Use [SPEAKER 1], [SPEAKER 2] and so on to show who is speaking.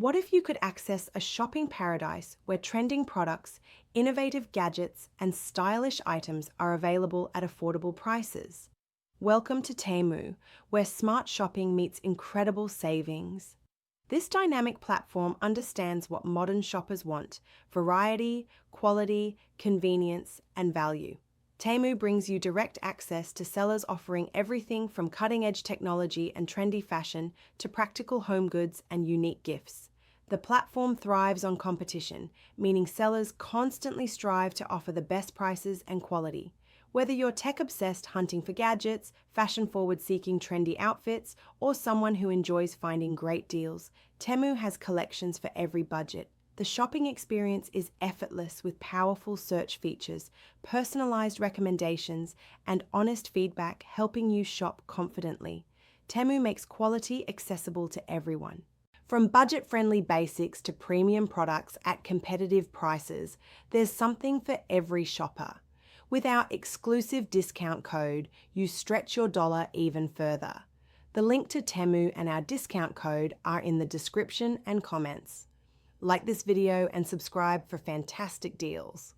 [SPEAKER 1] What if you could access a shopping paradise where trending products, innovative gadgets, and stylish items are available at affordable prices? Welcome to Temu, where smart shopping meets incredible savings. This dynamic platform understands what modern shoppers want: variety, quality, convenience, and value. Temu brings you direct access to sellers offering everything from cutting-edge technology and trendy fashion to practical home goods and unique gifts. The platform thrives on competition, meaning sellers constantly strive to offer the best prices and quality. Whether you're tech-obsessed hunting for gadgets, fashion-forward seeking trendy outfits, or someone who enjoys finding great deals, Temu has collections for every budget. The shopping experience is effortless with powerful search features, personalized recommendations, and honest feedback helping you shop confidently. Temu makes quality accessible to everyone. From budget-friendly basics to premium products at competitive prices, there's something for every shopper. With our exclusive discount code, you stretch your dollar even further. The link to Temu and our discount code are in the description and comments. Like this video and subscribe for fantastic deals.